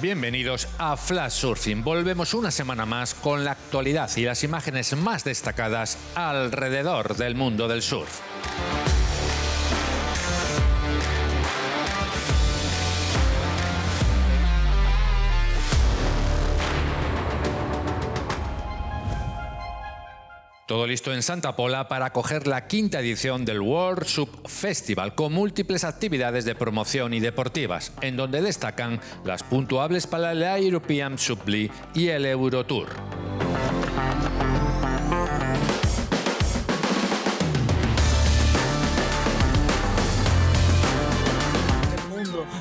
bienvenidos a Flash Surfing. Volvemos una semana más con la actualidad y las imágenes más destacadas alrededor del mundo del surf. Todo listo en Santa Pola para acoger la quinta edición del World Surf Festival, con múltiples actividades de promoción y deportivas, en donde destacan las puntuables para la European Surf League y el Eurotour.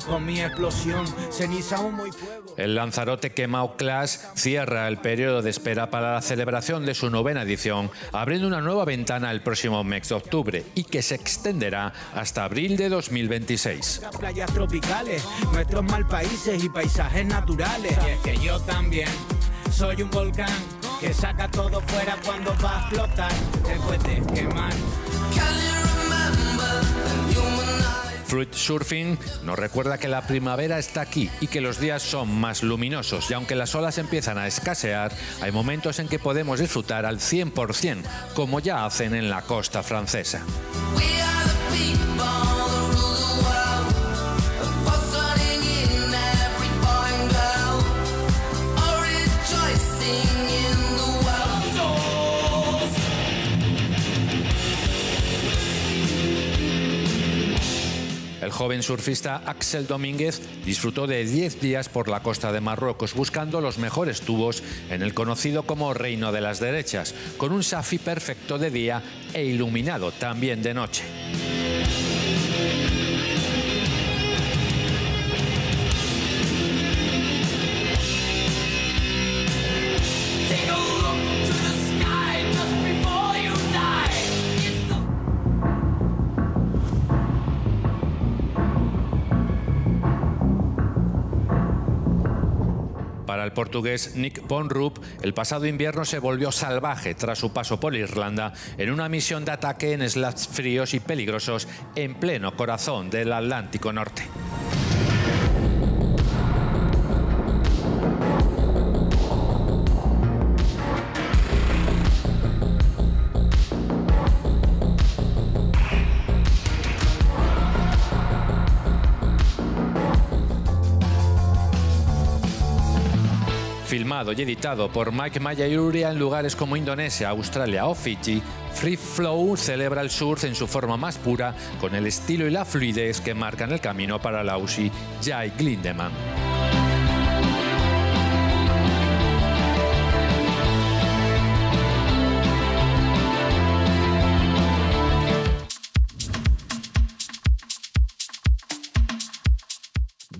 Con mi explosión, ceniza, humo y fuego. El Lanzarote Quemao Clash cierra el periodo de espera para la celebración de su 9ª edición, abriendo una nueva ventana el próximo mes de octubre y que se extenderá hasta abril de 2026. Playas tropicales, nuestros mal países y paisajes naturales. Y es que yo también soy un volcán que saca todo fuera cuando va a explotar después de quemar. Fruit Surfing nos recuerda que la primavera está aquí y que los días son más luminosos, y aunque las olas empiezan a escasear, hay momentos en que podemos disfrutar al 100%, como ya hacen en la costa francesa. El joven surfista Axel Domínguez disfrutó de 10 días por la costa de Marruecos buscando los mejores tubos en el conocido como Reino de las Derechas, con un safi perfecto de día e iluminado también de noche. Para el portugués Nick Bonrup, el pasado invierno se volvió salvaje tras su paso por Irlanda en una misión de ataque en slaps fríos y peligrosos en pleno corazón del Atlántico Norte. Filmado y editado por Mike Mayayuria en lugares como Indonesia, Australia o Fiji, Free Flow celebra el surf en su forma más pura, con el estilo y la fluidez que marcan el camino para el Aussie Jai Glindemann.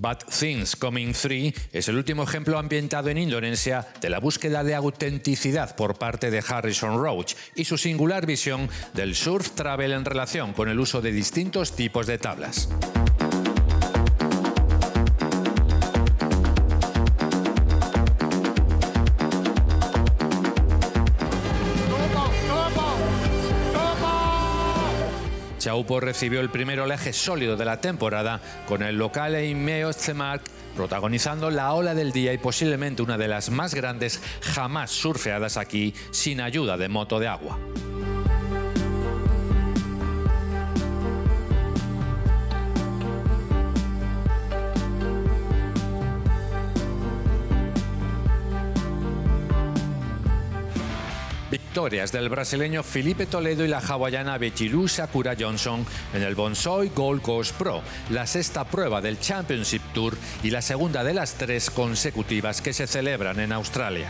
Bad Things Coming 3 es el último ejemplo ambientado en Indonesia de la búsqueda de autenticidad por parte de Harrison Roach y su singular visión del surf travel en relación con el uso de distintos tipos de tablas. Chaupo recibió el primer oleaje sólido de la temporada con el local Eimeo Zemark protagonizando la ola del día y posiblemente una de las más grandes jamás surfeadas aquí sin ayuda de moto de agua. Victorias del brasileño Felipe Toledo y la hawaiana Betilu Sakura Johnson en el Bonsoy Gold Coast Pro, la sexta prueba del Championship Tour y la segunda de las 3 consecutivas que se celebran en Australia.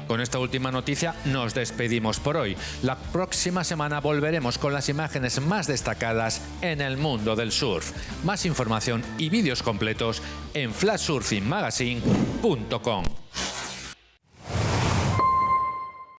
Con esta última noticia nos despedimos por hoy. La próxima semana volveremos con las imágenes más destacadas en el mundo del surf. Más información y vídeos completos en flashsurfingmagazine.com.